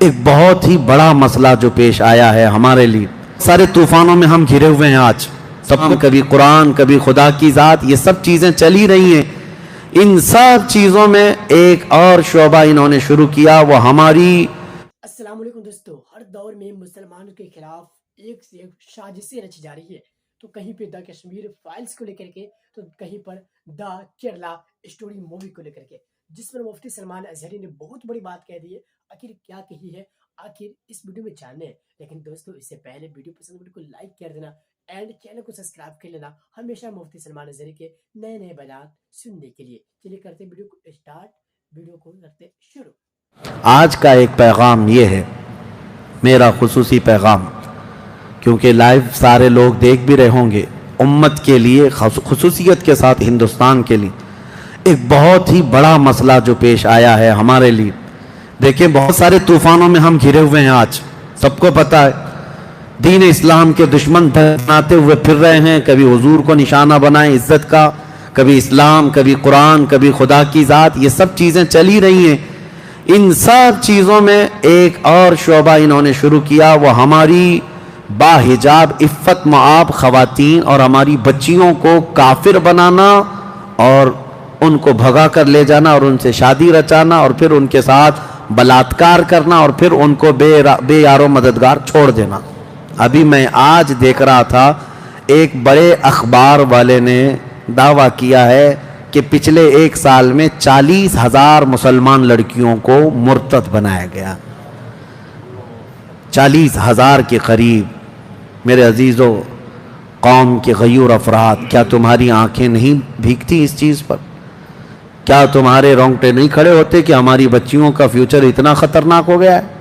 ایک بہت ہی بڑا مسئلہ جو پیش آیا ہے ہمارے لیے. سارے طوفانوں میں ہم گھرے ہوئے ہیں آج. سب کبھی قرآن، کبھی خدا کی ذات، یہ سب چیزیں چلی رہی ہیں. ان سب چیزوں میں ایک اور شعبہ انہوں نے شروع کیا، وہ ہماری. السلام علیکم دوستو. ہر دور میں مسلمانوں کے خلاف ایک سے ایک سازشیں رچی جا رہی ہے. تو کہیں پہ دا کشمیر فائلز کو لے کر کے، تو کہیں پر دا کیرلا اسٹوری مووی کو لے کر کے، جس پر مفتی سلمان اظہری نے بہت بڑی بات کہہ دی ہے. آخر کیا کہی ہے، آخر اس ویڈیو میں جاننے ہیں. لیکن دوستو اس سے پہلے ویڈیو پسند ویڈیو کو لائک کر دینا اینڈ چینل کو سبسکرائب کر لینا، ہمیشہ مفتی سلمان اظہری کے نئے نئے بیانات سننے کے لیے. چلیے کرتے ویڈیو کو اسٹارٹ، ویڈیو کو کرتے شروع. آج کا ایک پیغام یہ ہے، میرا خصوصی پیغام، کیونکہ لائیو سارے لوگ دیکھ بھی رہے ہوں گے. امت کے لیے، خصوصیت کے ساتھ ہندوستان کے لیے ایک بہت ہی بڑا مسئلہ جو پیش آیا ہے ہمارے لیے. دیکھیں، بہت سارے طوفانوں میں ہم گھرے ہوئے ہیں آج. سب کو پتہ ہے دین اسلام کے دشمن بناتے ہوئے پھر رہے ہیں. کبھی حضور کو نشانہ بنائیں عزت کا، کبھی اسلام، کبھی قرآن، کبھی خدا کی ذات، یہ سب چیزیں چلی رہی ہیں. ان سب چیزوں میں ایک اور شعبہ انہوں نے شروع کیا، وہ ہماری باحجاب عفت معاب خواتین اور ہماری بچیوں کو کافر بنانا اور ان کو بھگا کر لے جانا اور ان سے شادی رچانا اور پھر ان کے ساتھ بلاత్కాر کرنا اور پھر ان کو بے یار و مددگار چھوڑ دینا. ابھی میں آج دیکھ رہا تھا، ایک بڑے اخبار والے نے دعویٰ کیا ہے کہ پچھلے ایک سال میں 40,000 مسلمان لڑکیوں کو مرتد بنایا گیا. 40,000 کے قریب. میرے عزیزو، قوم کے غیور افراد، کیا تمہاری آنکھیں نہیں بھیگتی اس چیز پر؟ کیا تمہارے رونگٹے نہیں کھڑے ہوتے کہ ہماری بچیوں کا فیوچر اتنا خطرناک ہو گیا ہے؟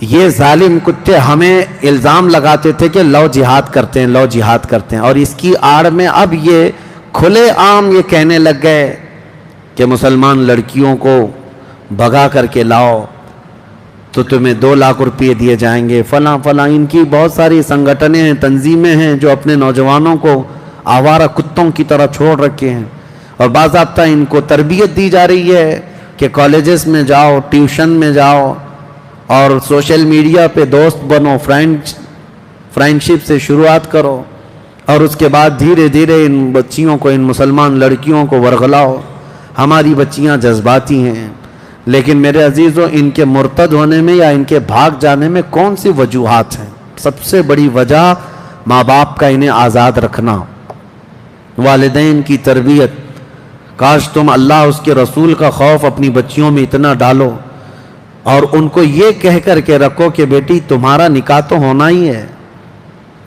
یہ ظالم کتے ہمیں الزام لگاتے تھے کہ لو جہاد کرتے ہیں، لو جہاد کرتے ہیں، اور اس کی آڑ میں اب یہ کھلے عام یہ کہنے لگ گئے کہ مسلمان لڑکیوں کو بھگا کر کے لاؤ تو تمہیں 2 لاکھ روپے دیے جائیں گے، فلاں فلاں. ان کی بہت ساری سنگٹنیں ہیں، تنظیمیں ہیں جو اپنے نوجوانوں کو آوارہ کتوں کی طرح چھوڑ رکھے ہیں، اور باضابطہ ان کو تربیت دی جا رہی ہے کہ کالجز میں جاؤ، ٹیوشن میں جاؤ اور سوشل میڈیا پہ دوست بنو، فرینڈشپ سے شروعات کرو، اور اس کے بعد دھیرے دھیرے ان بچیوں کو، ان مسلمان لڑکیوں کو ورغلاؤ. ہماری بچیاں جذباتی ہیں، لیکن میرے عزیزوں، ان کے مرتد ہونے میں یا ان کے بھاگ جانے میں کون سی وجوہات ہیں؟ سب سے بڑی وجہ ماں باپ کا انہیں آزاد رکھنا، والدین کی تربیت. کاش تم اللہ اس کے رسول کا خوف اپنی بچیوں میں اتنا ڈالو اور ان کو یہ کہہ کر کے رکھو کہ بیٹی تمہارا نکاح تو ہونا ہی ہے.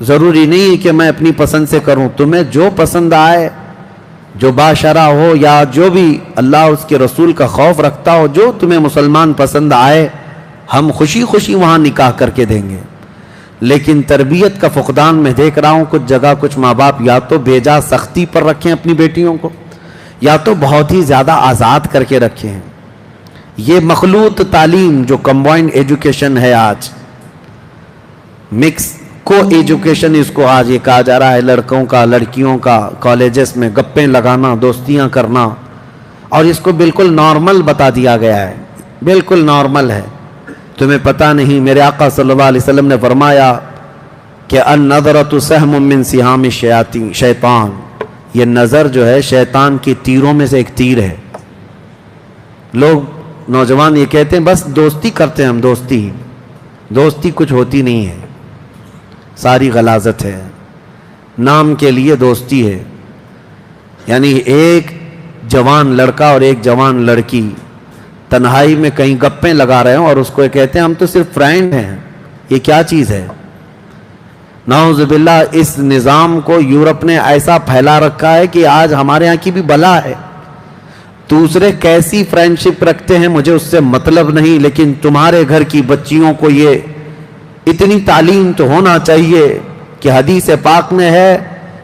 ضروری نہیں ہے کہ میں اپنی پسند سے کروں، تمہیں جو پسند آئے، جو باشرہ ہو یا جو بھی اللہ اس کے رسول کا خوف رکھتا ہو، جو تمہیں مسلمان پسند آئے، ہم خوشی خوشی وہاں نکاح کر کے دیں گے. لیکن تربیت کا فقدان میں دیکھ رہا ہوں کچھ جگہ کچھ ماں باپ یا تو بے جا سختی پر رکھیں اپنی بیٹیوں کو، یا تو بہت ہی زیادہ آزاد کر کے رکھیں ہیں. یہ مخلوط تعلیم جو کمبائنڈ ایجوکیشن ہے آج، مکس کو ایجوکیشن اس کو آج یہ کہا جا رہا ہے، لڑکوں کا لڑکیوں کا کالجز میں گپیں لگانا، دوستیاں کرنا، اور اس کو بالکل نارمل بتا دیا گیا ہے، بالکل نارمل ہے. تمہیں پتہ نہیں، میرے آقا صلی اللہ علیہ وسلم نے فرمایا کہ النظرۃ سہم من سہام شیطان، یہ نظر جو ہے شیطان کی تیروں میں سے ایک تیر ہے. لوگ نوجوان یہ کہتے ہیں بس دوستی کرتے ہیں ہم، دوستی کچھ ہوتی نہیں ہے، ساری غلاظت ہے. نام کے لیے دوستی ہے، یعنی ایک جوان لڑکا اور ایک جوان لڑکی تنہائی میں کہیں گپیں لگا رہے ہیں اور اس کو کہتے ہیں ہم تو صرف فرینڈ ہیں. یہ کیا چیز ہے؟ نعوذ باللہ. اس نظام کو یورپ نے ایسا پھیلا رکھا ہے کہ آج ہمارے یہاں کی بھی بلا ہے. دوسرے کیسی فرینڈشپ رکھتے ہیں مجھے اس سے مطلب نہیں، لیکن تمہارے گھر کی بچیوں کو یہ اتنی تعلیم تو ہونا چاہیے کہ حدیث پاک میں ہے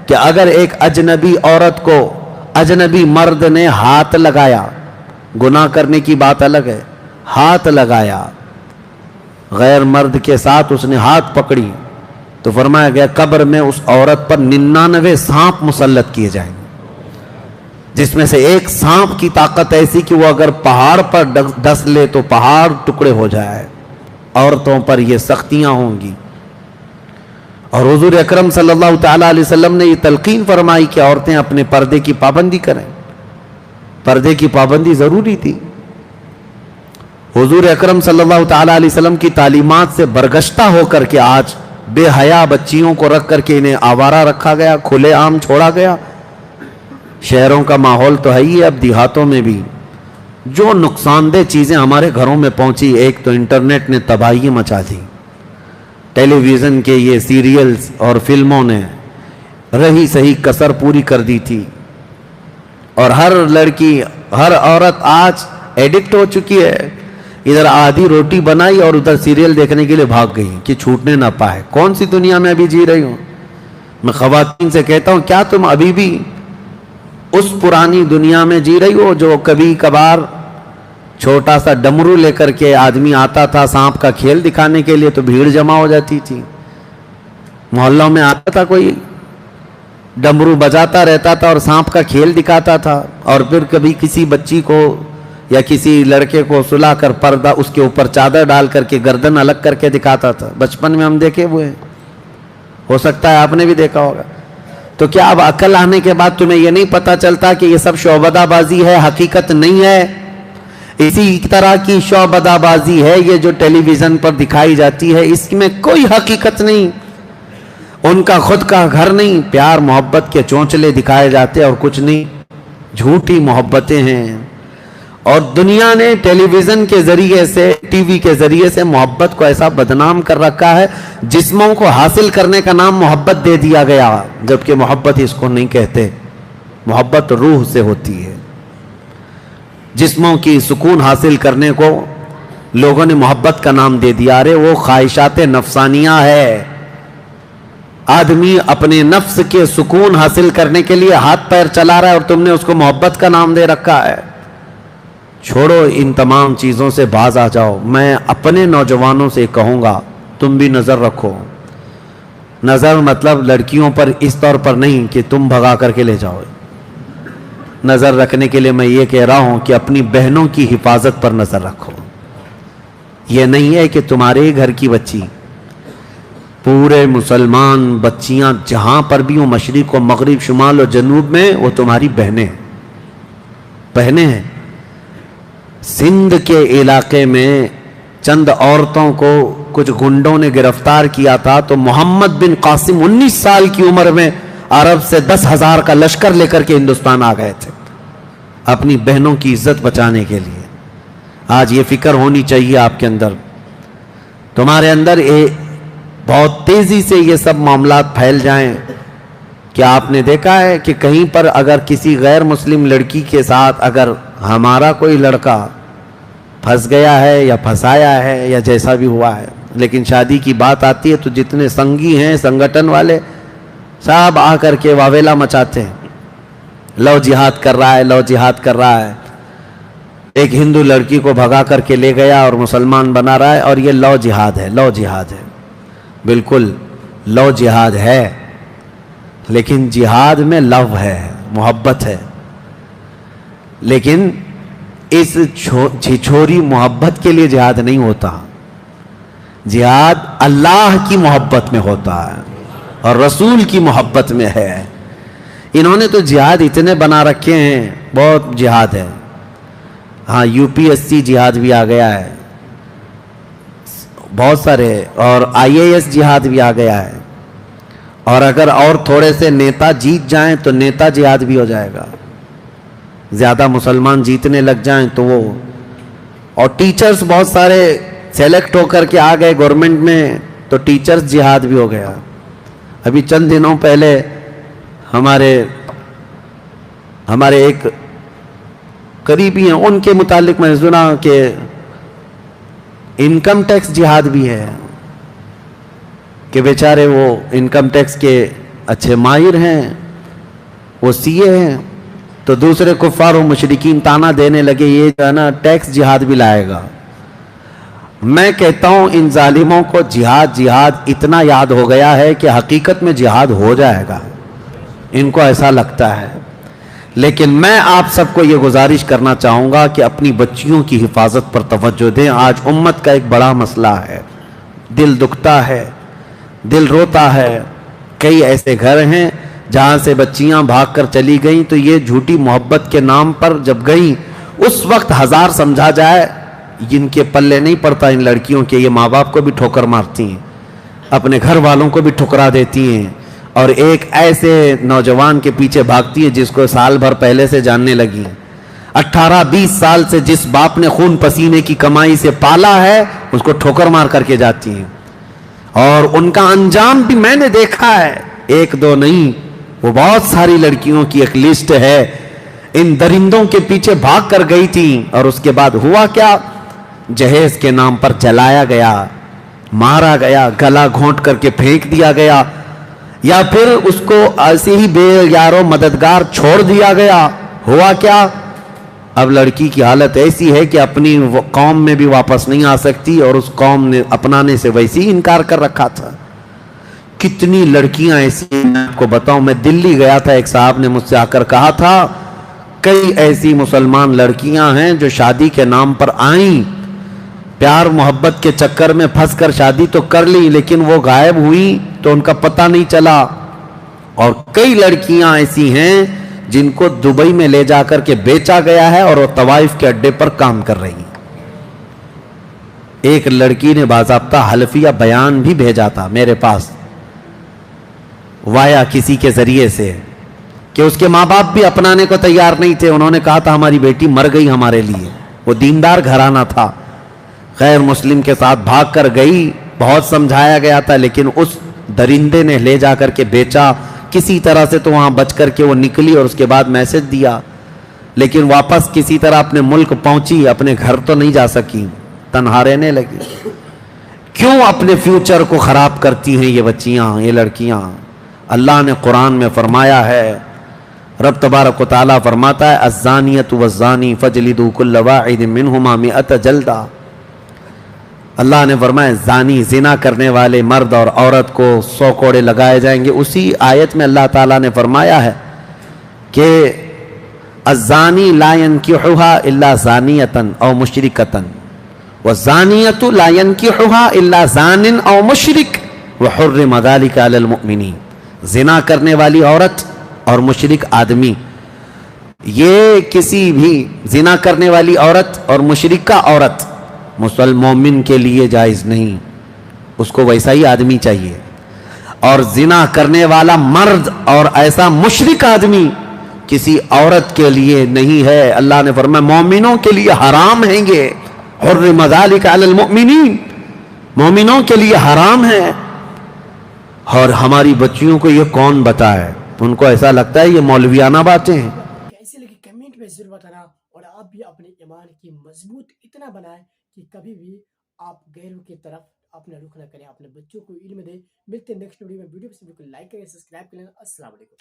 کہ اگر ایک اجنبی عورت کو اجنبی مرد نے ہاتھ لگایا، گناہ کرنے کی بات الگ ہے، ہاتھ لگایا غیر مرد کے ساتھ، اس نے ہاتھ پکڑی، تو فرمایا گیا قبر میں اس عورت پر 99 سانپ مسلط کیے جائیں گے. جس میں سے ایک سانپ کی طاقت ایسی کہ وہ اگر پہاڑ پر ڈس لے تو پہاڑ ٹکڑے ہو جائے. عورتوں پر یہ سختیاں ہوں گی. اور حضور اکرم صلی اللہ تعالیٰ علیہ وسلم نے یہ تلقین فرمائی کہ عورتیں اپنے پردے کی پابندی کریں. پردے کی پابندی ضروری تھی. حضور اکرم صلی اللہ تعالیٰ علیہ وسلم کی تعلیمات سے برگشتہ ہو کر کے آج بے حیا بچیوں کو رکھ کر کے انہیں آوارہ رکھا گیا, کھلے عام چھوڑا گیا. شہروں کا ماحول تو ہے ہی, اب دیہاتوں میں بھی جو نقصان دہ چیزیں ہمارے گھروں میں پہنچی. ایک تو انٹرنیٹ نے تباہی مچا دی, ٹیلی ویژن کے یہ سیریلز اور فلموں نے رہی صحیح کسر پوری کر دی تھی, اور ہر لڑکی ہر عورت آج ایڈکٹ ہو چکی ہے. ادھر آدھی روٹی بنائی اور ادھر سیریل دیکھنے کے لیے بھاگ گئی کہ چھوٹنے نہ پائے. کون سی دنیا میں ابھی جی رہی ہوں. میں خواتین سے کہتا ہوں کیا تم ابھی بھی اس پرانی دنیا میں جی رہی ہو جو کبھی کبھار چھوٹا سا ڈمرو لے کر کے آدمی آتا تھا سانپ کا کھیل دکھانے کے لیے تو بھیڑ جمع ہو جاتی تھی. محلوں میں آتا تھا کوئی ڈمرو بجاتا رہتا تھا اور سانپ کا کھیل دکھاتا تھا, اور پھر کبھی کسی بچی کو یا کسی لڑکے کو سلا کر پردہ اس کے اوپر چادر ڈال کر کے گردن الگ کر کے دکھاتا تھا. بچپن میں ہم دیکھے ہوئے ہیں, ہو سکتا ہے آپ نے بھی دیکھا ہوگا. تو کیا اب عقل آنے کے بعد تمہیں یہ نہیں پتا چلتا کہ یہ سب شعبدہ بازی ہے, حقیقت نہیں ہے؟ اسی طرح کی شعبدہ بازی ہے یہ جو ٹیلی ویژن پر دکھائی جاتی ہے, اس میں کوئی حقیقت نہیں. ان کا خود کا گھر نہیں, پیار محبت کے چونچلے دکھائے جاتے اور کچھ نہیں, جھوٹی محبتیں ہیں. اور دنیا نے ٹیلی ویژن کے ذریعے سے, ٹی وی کے ذریعے سے محبت کو ایسا بدنام کر رکھا ہے, جسموں کو حاصل کرنے کا نام محبت دے دیا گیا, جبکہ محبت اس کو نہیں کہتے. محبت روح سے ہوتی ہے. جسموں کی سکون حاصل کرنے کو لوگوں نے محبت کا نام دے دیا. ارے وہ خواہشات نفسانیہ ہے. آدمی اپنے نفس کے سکون حاصل کرنے کے لیے ہاتھ پیر چلا رہا ہے اور تم نے اس کو محبت کا نام دے رکھا ہے. چھوڑو ان تمام چیزوں سے, باز آ جاؤ. میں اپنے نوجوانوں سے کہوں گا تم بھی نظر رکھو. نظر مطلب لڑکیوں پر اس طور پر نہیں کہ تم بھگا کر کے لے جاؤ. نظر رکھنے کے لیے میں یہ کہہ رہا ہوں کہ اپنی بہنوں کی حفاظت پر نظر رکھو. یہ نہیں ہے کہ تمہارے گھر کی بچی, پورے مسلمان بچیاں جہاں پر بھی ہوں, مشرق و مغرب, شمال و جنوب میں, وہ تمہاری بہنیں ہیں. سندھ کے علاقے میں چند عورتوں کو کچھ گنڈوں نے گرفتار کیا تھا, تو محمد بن قاسم 19 سال کی عمر میں عرب سے 10,000 کا لشکر لے کر کے ہندوستان آ گئے تھے اپنی بہنوں کی عزت بچانے کے لیے. آج یہ فکر ہونی چاہیے آپ کے اندر. تمہارے اندر بہت تیزی سے یہ سب معاملات پھیل جائیں. کیا آپ نے دیکھا ہے کہ کہیں پر اگر کسی غیر مسلم لڑکی کے ساتھ اگر ہمارا کوئی لڑکا پھنس گیا ہے یا پھنسایا ہے یا جیسا بھی ہوا ہے, لیکن شادی کی بات آتی ہے تو جتنے سنگی ہیں سنگٹن والے سب آ کر کے واویلا مچاتے ہیں, لو جہاد کر رہا ہے, لو جہاد کر رہا ہے. ایک ہندو لڑکی کو بھگا کر کے لے گیا اور مسلمان بنا رہا ہے, اور یہ لو جہاد ہے, لو جہاد ہے. بالکل لو جہاد ہے, لیکن جہاد میں لو ہے, محبت ہے. لیکن اس چھوری محبت کے لیے جہاد نہیں ہوتا. جہاد اللہ کی محبت میں ہوتا ہے اور رسول کی محبت میں ہے. انہوں نے تو جہاد اتنے بنا رکھے ہیں, بہت جہاد ہے. ہاں UPSC جہاد بھی آ گیا ہے, بہت سارے, اور IAS جہاد بھی آ گیا ہے. اور اگر اور تھوڑے سے نیتا جیت جائیں تو نیتا جہاد بھی ہو جائے گا. زیادہ مسلمان جیتنے لگ جائیں تو وہ, اور ٹیچرز بہت سارے سیلیکٹ ہو کر کے آ گئے گورنمنٹ میں تو ٹیچرز جہاد بھی ہو گیا. ابھی چند دنوں پہلے ہمارے ایک قریبی ہیں, ان کے متعلق میں نے سنا کہ انکم ٹیکس جہاد بھی ہے, کہ بیچارے وہ انکم ٹیکس کے اچھے ماہر ہیں, وہ CA ہیں, تو دوسرے کفار و مشرکین تانا دینے لگے یہ جو ہے نا ٹیکس جہاد بھی لائے گا. میں کہتا ہوں ان ظالموں کو جہاد اتنا یاد ہو گیا ہے کہ حقیقت میں جہاد ہو جائے گا, ان کو ایسا لگتا ہے. لیکن میں آپ سب کو یہ گزارش کرنا چاہوں گا کہ اپنی بچیوں کی حفاظت پر توجہ دیں. آج امت کا ایک بڑا مسئلہ ہے, دل دکھتا ہے, دل روتا ہے. کئی ایسے گھر ہیں جہاں سے بچیاں بھاگ کر چلی گئیں تو یہ جھوٹی محبت کے نام پر جب گئیں اس وقت ہزار سمجھا جائے جن کے پلے نہیں پڑتا ان لڑکیوں کے, یہ ماں باپ کو بھی ٹھوکر مارتی ہیں, اپنے گھر والوں کو بھی ٹھکرا دیتی ہیں, اور ایک ایسے نوجوان کے پیچھے بھاگتی ہے جس کو سال بھر پہلے سے جاننے لگی. 18-20 سال سے جس باپ نے خون پسینے کی کمائی سے پالا ہے اس کو ٹھوکر مار کر کے جاتی ہیں, اور ان کا انجام بھی میں نے دیکھا ہے, ایک دو نہیں, وہ بہت ساری لڑکیوں کی ایک لسٹ ہے. ان درندوں کے پیچھے بھاگ کر گئی تھی اور اس کے بعد ہوا کیا, جہیز کے نام پر جلایا گیا, مارا گیا, گلا گھونٹ کر کے پھینک دیا گیا, یا پھر اس کو ایسے ہی بے یارو مددگار چھوڑ دیا گیا. ہوا کیا, اب لڑکی کی حالت ایسی ہے کہ اپنی قوم میں بھی واپس نہیں آ سکتی, اور اس قوم نے اپنانے سے ویسے ہی انکار کر رکھا تھا. کتنی لڑکیاں ایسی ہیں میں آپ کو بتاؤں. میں دلی گیا تھا, ایک صاحب نے مجھ سے آ کر کہا تھا کئی ایسی مسلمان لڑکیاں ہیں جو شادی کے نام پر آئیں, پیار محبت کے چکر میں پھنس کر شادی تو کر لی لیکن وہ غائب ہوئی تو ان کا پتہ نہیں چلا. اور کئی لڑکیاں ایسی ہیں جن کو دبئی میں لے جا کر کے بیچا گیا ہے اور وہ طوائف کے اڈے پر کام کر رہی ہیں. ایک لڑکی نے باضابطہ حلفیہ بیان بھی بھیجا تھا میرے پاس وایا کسی کے ذریعے سے کہ اس کے ماں باپ بھی اپنانے کو تیار نہیں تھے. انہوں نے کہا تھا ہماری بیٹی مر گئی ہمارے لیے. وہ دیندار گھرانہ تھا, غیر مسلم کے ساتھ بھاگ کر گئی, بہت سمجھایا گیا تھا لیکن اس درندے نے لے جا کر کے بیچا. کسی طرح سے تو وہاں بچ کر کے وہ نکلی اور اس کے بعد میسج دیا, لیکن واپس کسی طرح اپنے ملک پہنچی, اپنے گھر تو نہیں جا سکی, تنہا رہنے لگی. کیوں اپنے فیوچر کو خراب کرتی ہیں یہ بچیاں, یہ لڑکیاں؟ اللہ نے قرآن میں فرمایا ہے, رب تبارک و تعالیٰ فرماتا ہے الزانیۃ والزانی فجلدوا کل واحد منہما 100 جلدہ. اللہ نے فرمایا زانی زنا کرنے والے مرد اور عورت کو 100 کوڑے لگائے جائیں گے. اسی آیت میں اللہ تعالیٰ نے فرمایا ہے کہ الزانی لا ينکحها الا زانیۃ او مشرکۃ والزانیۃ لا ينکحها الا زان او مشرک وحرم ذلک علی المؤمنین. زنا کرنے والی عورت اور مشرک آدمی, یہ کسی بھی زنا کرنے والی عورت اور مشرکہ عورت مومن کے لیے جائز نہیں, اس کو ویسا ہی آدمی چاہیے. اور زنا کرنے والا مرد اور ایسا مشرک آدمی کسی عورت کے لیے نہیں ہے. اللہ نے فرمایا مومنوں کے لیے حرام ہیں یہ, حرم ذلک علی المؤمنین, مومنوں کے لیے حرام ہے. اور ہماری بچیوں کو یہ کون بتائے, ان کو ایسا لگتا ہے یہ مولویانہ باتیں ہیں. کیسے لگے کمنٹ میں ضرور بتانا, اور آپ بھی اپنے ایمان کی مضبوط اتنا بنائیں کہ کبھی بھی آپ غیروں کی طرف اپنا رخ نہ کریں, اپنے بچوں کو علم دیں. ملتے ہیں نیکسٹ ویڈیو میں, ویڈیو کو لائک کریں, سبسکرائب کریں. السلام علیکم.